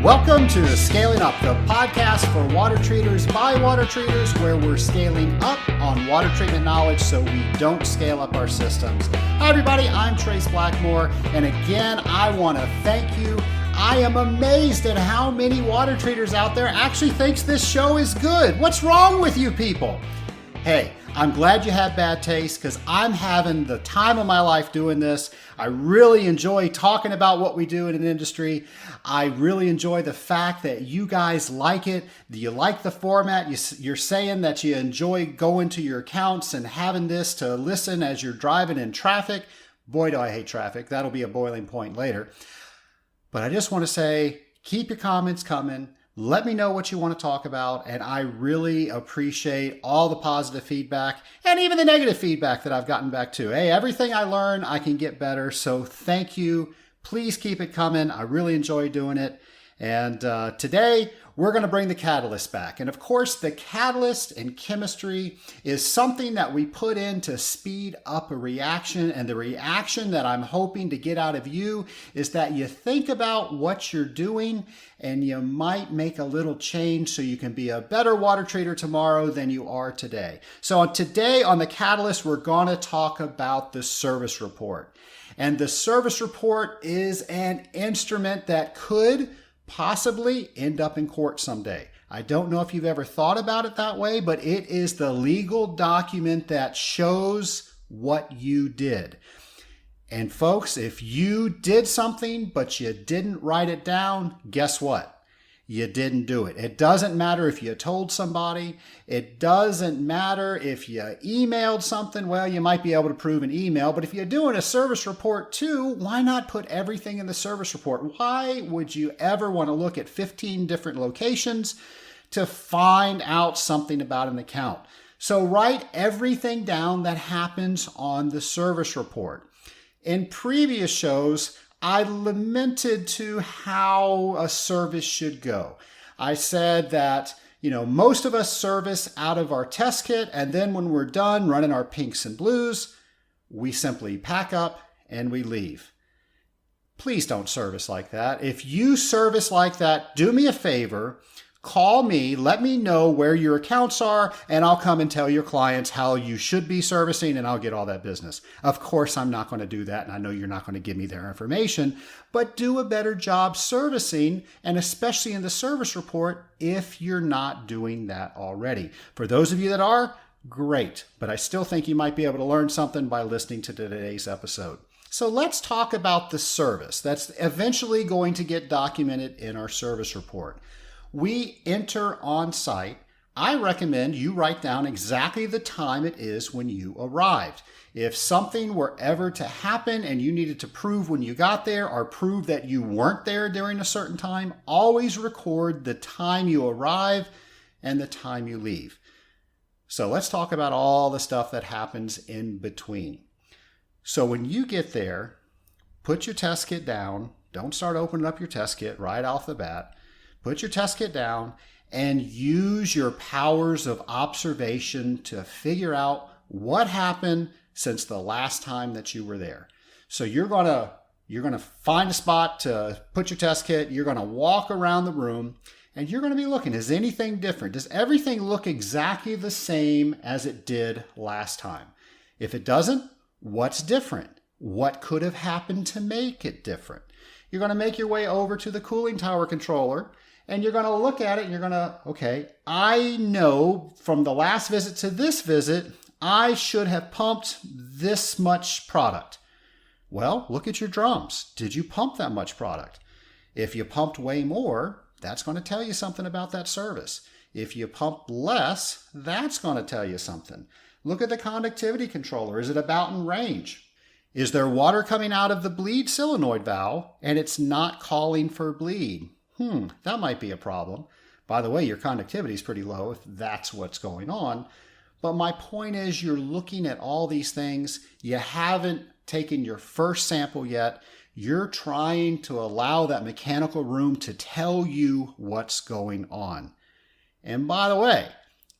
Welcome to Scaling Up, the podcast for water treaters by water treaters, where we're scaling up on water treatment knowledge so we don't scale up our systems. Hi everybody, I'm Trace Blackmore, and again, I want to thank you. I am amazed at how many water treaters out there actually thinks this show is good. What's wrong with you people? Hey, I'm glad you had bad taste because I'm having the time of my life doing this. I really enjoy talking about what we do in an industry. I really enjoy the fact that you guys like it. You like the format. You're saying that you enjoy going to your accounts and having this to listen as you're driving in traffic. Boy, do I hate traffic. That'll be a boiling point later. But I just want to say, keep your comments coming. Let me know what you want to talk about, and I really appreciate all the positive feedback and even the negative feedback that I've gotten back too. Hey, everything I learn, I can get better, so thank you. Please keep it coming. I really enjoy doing it. And today, we're going to bring the catalyst back. And of course, the catalyst in chemistry is something that we put in to speed up a reaction. And the reaction that I'm hoping to get out of you is that you think about what you're doing and you might make a little change so you can be a better water treater tomorrow than you are today. So today on the catalyst, we're going to talk about the service report. And the service report is an instrument that could possibly end up in court someday. I don't know if you've ever thought about it that way, but it is the legal document that shows what you did. And folks, if you did something, but you didn't write it down, guess what? You didn't do it. It doesn't matter if you told somebody. It doesn't matter if you emailed something. Well, you might be able to prove an email, but if you're doing a service report too, why not put everything in the service report? Why would you ever want to look at 15 different locations to find out something about an account? So write everything down that happens on the service report. In previous shows, I lamented to how a service should go. I said that, most of us service out of our test kit, and then when we're done running our pinks and blues, we simply pack up and we leave. Please don't service like that. If you service like that, do me a favor. Call me, let me know where your accounts are, and I'll come and tell your clients how you should be servicing, and I'll get all that business. Of course, I'm not going to do that, and I know you're not going to give me their information, but do a better job servicing, and especially in the service report, if you're not doing that already. For those of you that are, great, but I still think you might be able to learn something by listening to today's episode. So let's talk about the service that's eventually going to get documented in our service report. We enter on site. I recommend you write down exactly the time it is when you arrived. If something were ever to happen and you needed to prove when you got there or prove that you weren't there during a certain time, always record the time you arrive and the time you leave. So let's talk about all the stuff that happens in between. So when you get there, put your test kit down. Don't start opening up your test kit right off the bat. Put your test kit down and use your powers of observation to figure out what happened since the last time that you were there. So you're going to find a spot to put your test kit. You're going to walk around the room and you're going to be looking. Is anything different? Does everything look exactly the same as it did last time? If it doesn't, what's different? What could have happened to make it different? You're going to make your way over to the cooling tower controller. And you're going to look at it and you're going to, okay, I know from the last visit to this visit, I should have pumped this much product. Well, look at your drums. Did you pump that much product? If you pumped way more, that's going to tell you something about that service. If you pumped less, that's going to tell you something. Look at the conductivity controller. Is it about in range? Is there water coming out of the bleed solenoid valve and it's not calling for bleed? That might be a problem. By the way, your conductivity is pretty low if that's what's going on. But my point is you're looking at all these things. You haven't taken your first sample yet. You're trying to allow that mechanical room to tell you what's going on. And by the way,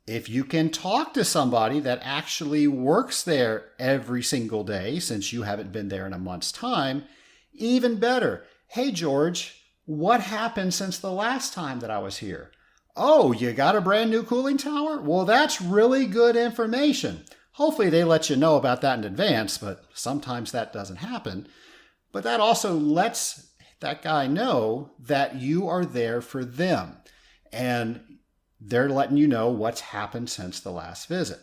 if you can talk to somebody that actually works there every single day, since you haven't been there in a month's time, even better. Hey, George, What happened since the last time that I was here? Oh, you got a brand new cooling tower? Well, that's really good information. Hopefully they let you know about that in advance, but sometimes that doesn't happen. But that also lets that guy know that you are there for them. And they're letting you know what's happened since the last visit.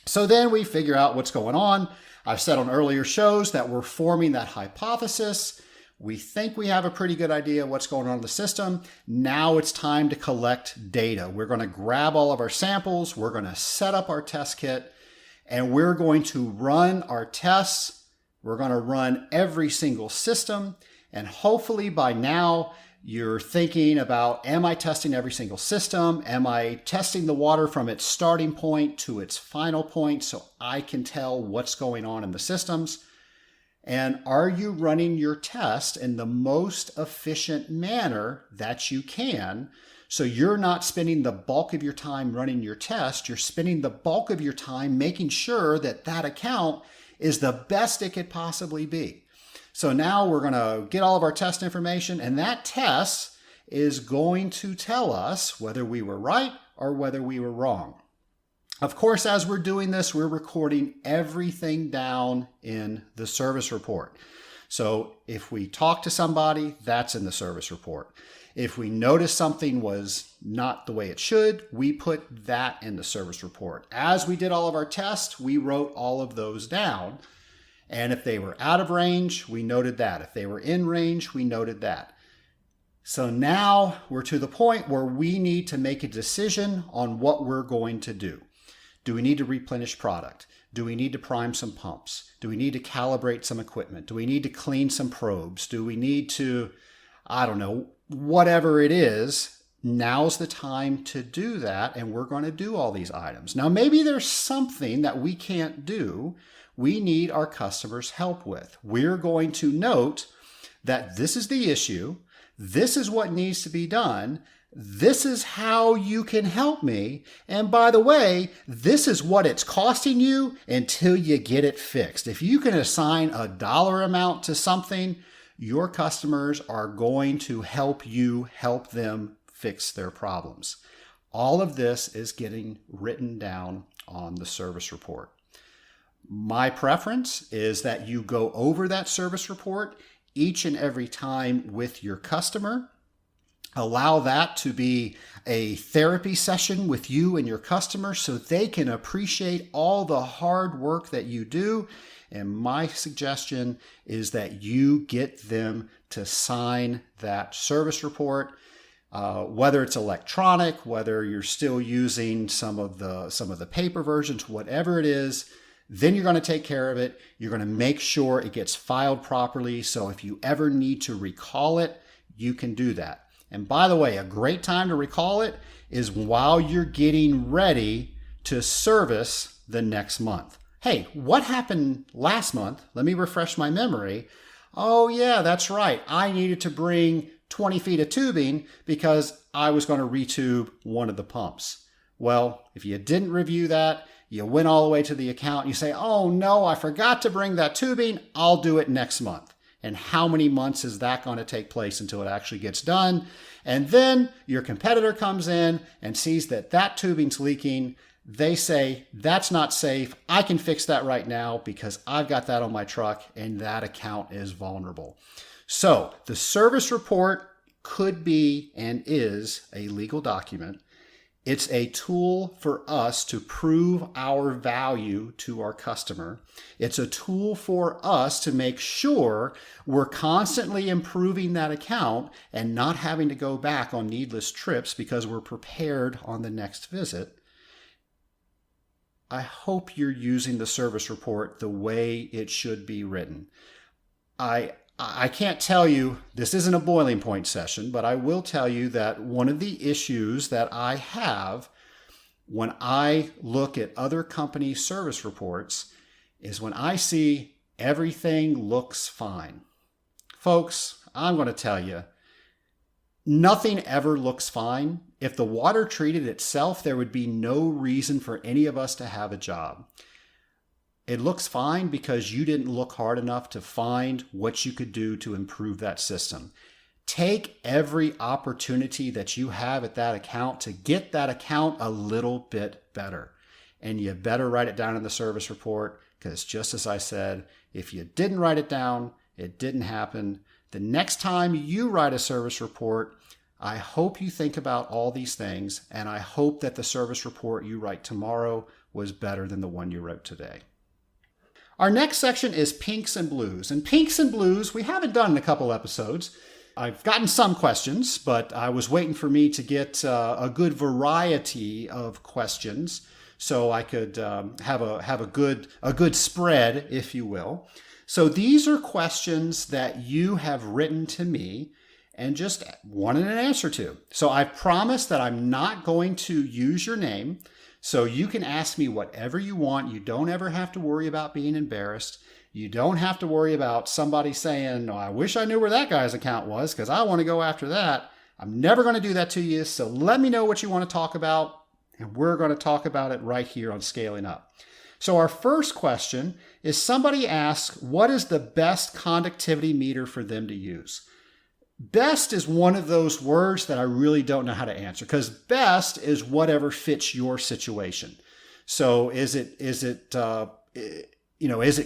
So then we figure out what's going on. I've said on earlier shows that we're forming that hypothesis. We think we have a pretty good idea of what's going on in the system. Now it's time to collect data. We're going to grab all of our samples. We're going to set up our test kit, and we're going to run our tests. We're going to run every single system. And hopefully by now, you're thinking about, am I testing every single system? Am I testing the water from its starting point to its final point so I can tell what's going on in the systems? And are you running your test in the most efficient manner that you can? So you're not spending the bulk of your time running your test. You're spending the bulk of your time making sure that that account is the best it could possibly be. So now we're going to get all of our test information, and that test is going to tell us whether we were right or whether we were wrong. Of course, as we're doing this, we're recording everything down in the service report. So if we talk to somebody, that's in the service report. If we notice something was not the way it should, we put that in the service report. As we did all of our tests, we wrote all of those down. And if they were out of range, we noted that. If they were in range, we noted that. So now we're to the point where we need to make a decision on what we're going to do. Do we need to replenish product? Do we need to prime some pumps? Do we need to calibrate some equipment? Do we need to clean some probes? Do we need to, I don't know, whatever it is? Now's the time to do that, and we're going to do all these items. Now, maybe there's something that we can't do. We need our customers' help with. We're going to note that this is the issue. This is what needs to be done. This is how you can help me. And by the way, this is what it's costing you until you get it fixed. If you can assign a dollar amount to something, your customers are going to help you help them fix their problems. All of this is getting written down on the service report. My preference is that you go over that service report each and every time with your customer. Allow that to be a therapy session with you and your customer so they can appreciate all the hard work that you do. And my suggestion is that you get them to sign that service report, whether it's electronic, whether you're still using some of the paper versions, whatever it is. Then you're going to take care of it. You're going to make sure it gets filed properly. So if you ever need to recall it, you can do that. And by the way, a great time to recall it is while you're getting ready to service the next month. Hey, what happened last month? Let me refresh my memory. Oh yeah, that's right. I needed to bring 20 feet of tubing because I was going to retube one of the pumps. Well, if you didn't review that, you went all the way to the account, you say, oh no, I forgot to bring that tubing. I'll do it next month. And how many months is that going to take place until it actually gets done? And then your competitor comes in and sees that that tubing's leaking. They say, that's not safe. I can fix that right now because I've got that on my truck and that account is vulnerable. So the service report could be and is a legal document. It's a tool for us to prove our value to our customer. It's a tool for us to make sure we're constantly improving that account and not having to go back on needless trips because we're prepared on the next visit. I hope you're using the service report the way it should be written. I can't tell you, this isn't a boiling point session, but I will tell you that one of the issues that I have when I look at other companies' service reports is when I see everything looks fine. Folks, I'm going to tell you, nothing ever looks fine. If the water treated itself, there would be no reason for any of us to have a job. It looks fine because you didn't look hard enough to find what you could do to improve that system. Take every opportunity that you have at that account to get that account a little bit better. And you better write it down in the service report, because just as I said, if you didn't write it down, it didn't happen. The next time you write a service report, I hope you think about all these things, and I hope that the service report you write tomorrow was better than the one you wrote today. Our next section is pinks and blues. And pinks and blues, we haven't done in a couple episodes. I've gotten some questions, but I was waiting for me to get a good variety of questions so I could have a good spread, if you will. So these are questions that you have written to me and just wanted an answer to. So I've promised that I'm not going to use your name, so you can ask me whatever you want. You don't ever have to worry about being embarrassed. You don't have to worry about somebody saying, "Oh, I wish I knew where that guy's account was because I want to go after that." I'm never going to do that to you. So let me know what you want to talk about, and we're going to talk about it right here on Scaling Up. So our first question is, somebody asks, what is the best conductivity meter for them to use? Best is one of those words that I really don't know how to answer, because best is whatever fits your situation. So is it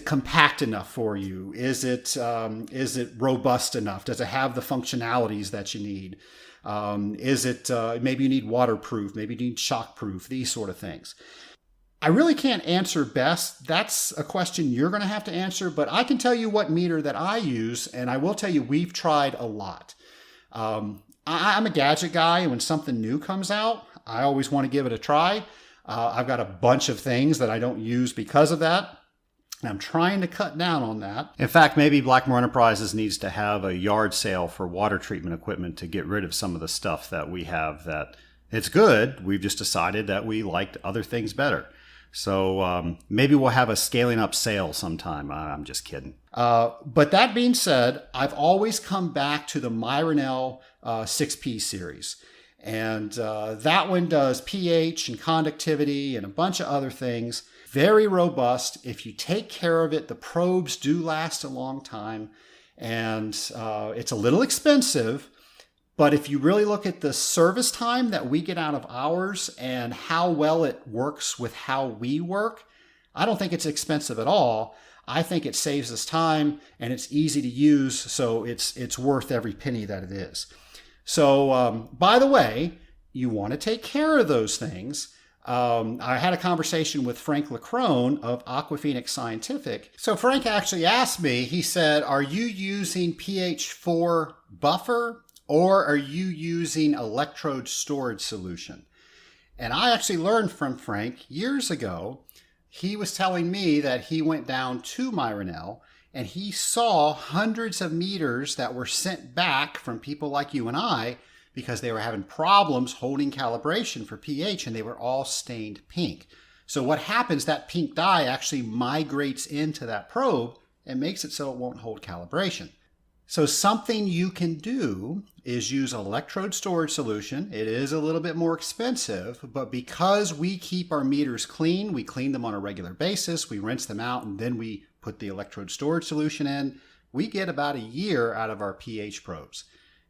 compact enough for you? Is it robust enough? Does it have the functionalities that you need? Maybe you need waterproof, maybe you need shockproof, these sort of things. I really can't answer best. That's a question you're going to have to answer, but I can tell you what meter that I use, and I will tell you we've tried a lot. I'm a gadget guy, and when something new comes out, I always want to give it a try. I've got a bunch of things that I don't use because of that. And I'm trying to cut down on that. In fact, maybe Blackmore Enterprises needs to have a yard sale for water treatment equipment to get rid of some of the stuff that we have that it's good. We've just decided that we liked other things better. So maybe we'll have a Scaling Up sale sometime. I'm just kidding. But that being said, I've always come back to the Myronell 6P series. And that one does pH and conductivity and a bunch of other things. Very robust. If you take care of it, the probes do last a long time. And it's a little expensive. But if you really look at the service time that we get out of ours and how well it works with how we work, I don't think it's expensive at all. I think it saves us time and it's easy to use, so it's worth every penny that it is. So, by the way, you want to take care of those things. I had a conversation with Frank Lacrone of Aquaphoenix Scientific. So Frank actually asked me, he said, are you using pH 4 buffer? Or are you using electrode storage solution? And I actually learned from Frank years ago. He was telling me that he went down to Myronell and he saw hundreds of meters that were sent back from people like you and I because they were having problems holding calibration for pH and they were all stained pink. So what happens, that pink dye actually migrates into that probe and makes it so it won't hold calibration. So something you can do is use electrode storage solution. It is a little bit more expensive, but because we keep our meters clean, we clean them on a regular basis, we rinse them out, and then we put the electrode storage solution in, we get about a year out of our pH probes.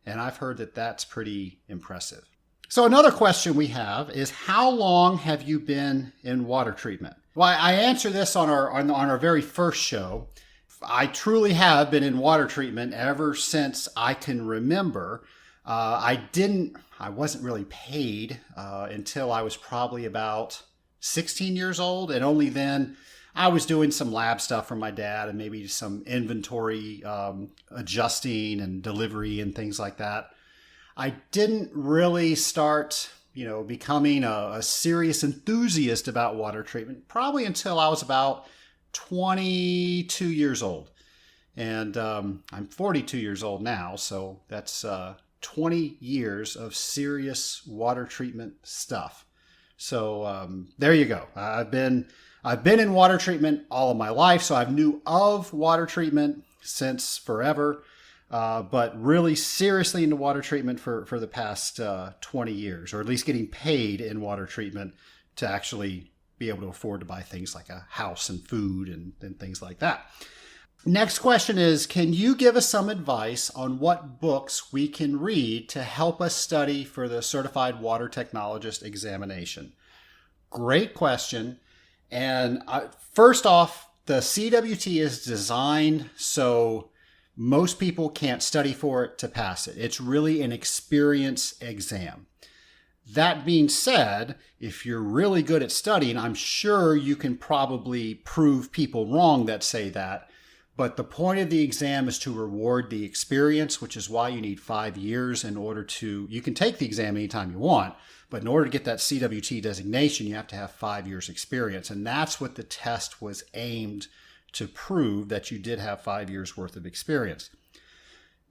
And I've heard that that's pretty impressive. So another question we have is, how long have you been in water treatment? Well, I answered this on our very first show. I truly have been in water treatment ever since I can remember. I wasn't really paid until I was probably about 16 years old. And only then I was doing some lab stuff for my dad and maybe some inventory adjusting and delivery and things like that. I didn't really start, becoming a serious enthusiast about water treatment probably until I was about 22 years old. And I'm 42 years old now, so that's 20 years of serious water treatment stuff. So there you go. I've been in water treatment all of my life, so I've knew of water treatment since forever, but really seriously into water treatment for the past 20 years, or at least getting paid in water treatment to actually be able to afford to buy things like a house and food and things like that. Next question is, can you give us some advice on what books we can read to help us study for the Certified Water Technologist examination? Great question. And first off, the CWT is designed so most people can't study for it to pass it. It's really an experience exam. That being said, if you're really good at studying, I'm sure you can probably prove people wrong that say that. But the point of the exam is to reward the experience, which is why you need 5 years in order to, you can take the exam anytime you want, but in order to get that CWT designation, you have to have 5 years experience. And that's what the test was aimed to prove, that you did have 5 years worth of experience.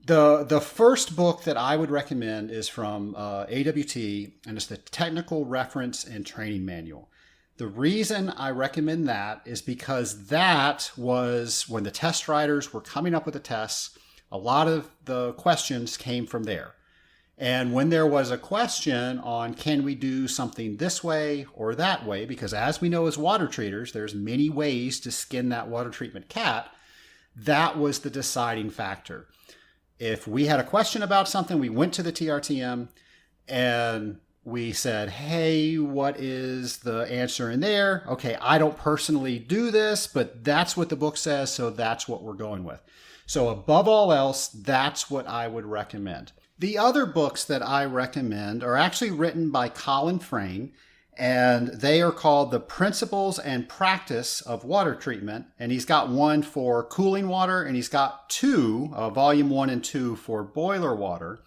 The first book that I would recommend is from AWT, and it's the Technical Reference and Training Manual. The reason I recommend that is because that was when the test writers were coming up with the tests, a lot of the questions came from there. And when there was a question on can we do something this way or that way, because as we know as water treaters, there's many ways to skin that water treatment cat, that was the deciding factor. If we had a question about something, we went to the TRTM and we said, hey, what is the answer in there? Okay, I don't personally do this, but that's what the book says, so that's what we're going with. So above all else, that's what I would recommend. The other books that I recommend are actually written by Colin Frayne, and they are called The Principles and Practice of Water Treatment. And he's got one for cooling water, and he's got two, volume 1 and 2 for boiler water.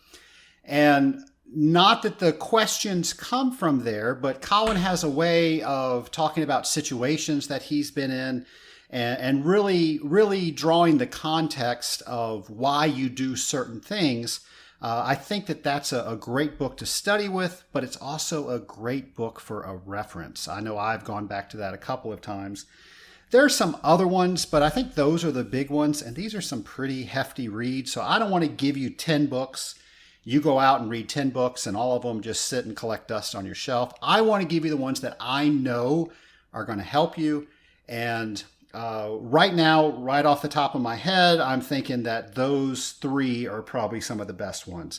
And not that the questions come from there, but Colin has a way of talking about situations that he's been in and really drawing the context of why you do certain things. I think that that's a great book to study with, but it's also a great book for a reference. I know I've gone back to that a couple of times. There are some other ones, but I think those are the big ones, and these are some pretty hefty reads. So I don't want to give you 10 books. You go out and read 10 books and all of them just sit and collect dust on your shelf. I want to give you the ones that I know are going to help you. And right now, right off the top of my head, I'm thinking that those 3 are probably some of the best ones.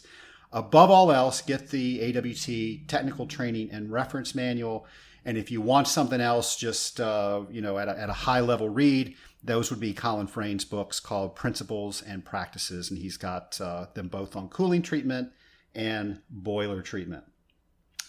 Above all else, get the AWT Technical Training and Reference Manual. And if you want something else, just at a high level read, those would be Colin Frayne's books called Principles and Practices, and he's got them both on cooling treatment and boiler treatment.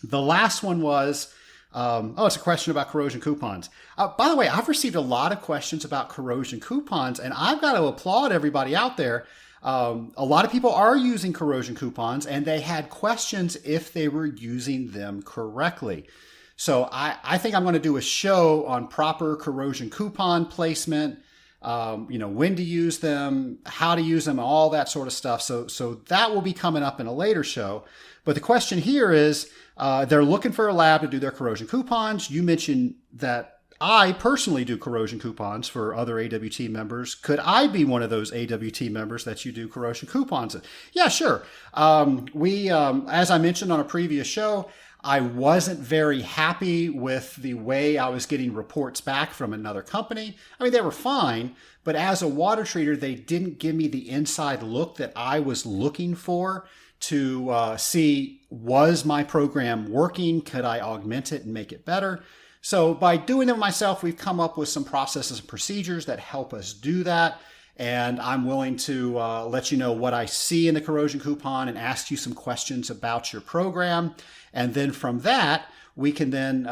The last one was, it's a question about corrosion coupons. By the way, I've received a lot of questions about corrosion coupons, and I've got to applaud everybody out there. A lot of people are using corrosion coupons, and they had questions if they were using them correctly. So I think I'm going to do a show on proper corrosion coupon placement, when to use them, how to use them, all that sort of stuff. So that will be coming up in a later show. But the question here is, they're looking for a lab to do their corrosion coupons. You mentioned that I personally do corrosion coupons for other AWT members. Could I be one of those AWT members that you do corrosion coupons? Yeah, sure. As I mentioned on a previous show, I wasn't very happy with the way I was getting reports back from another company. I mean, they were fine, but as a water treater, they didn't give me the inside look that I was looking for to see, was my program working? Could I augment it and make it better? So by doing them myself, we've come up with some processes and procedures that help us do that. And I'm willing to let you know what I see in the corrosion coupon and ask you some questions about your program. And then from that, we can then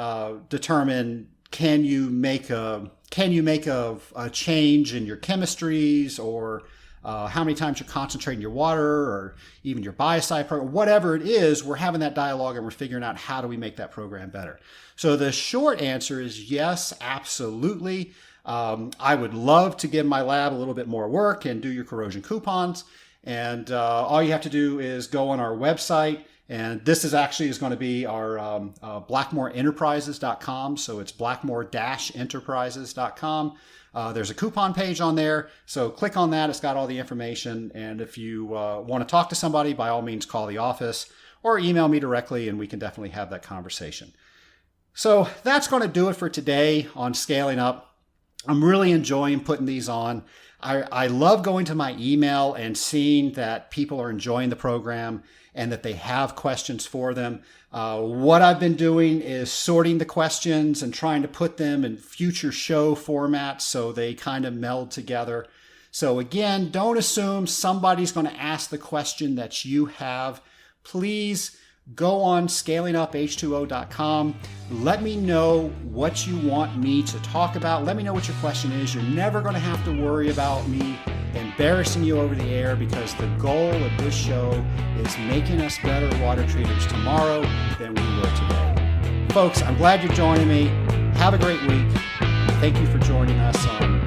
determine, can you make a change in your chemistries, or how many times you're concentrating your water, or even your biocide program, whatever it is. We're having that dialogue and we're figuring out how do we make that program better. So the short answer is yes, absolutely. I would love to give my lab a little bit more work and do your corrosion coupons. And all you have to do is go on our website. And this is going to be our blackmoreenterprises.com. So it's blackmore-enterprises.com. There's a coupon page on there. So click on that. It's got all the information. And if you want to talk to somebody, by all means, call the office or email me directly, and we can definitely have that conversation. So that's going to do it for today on scaling up. I'm really enjoying putting these on. I love going to my email and seeing that people are enjoying the program and that they have questions for them. What I've been doing is sorting the questions and trying to put them in future show formats so they kind of meld together. So again, don't assume somebody's going to ask the question that you have. Please go on scalinguph2o.com. Let me know what you want me to talk about. Let me know what your question is. You're never going to have to worry about me embarrassing you over the air, because the goal of this show is making us better water treaters tomorrow than we were today. Folks, I'm glad you're joining me. Have a great week. Thank you for joining us on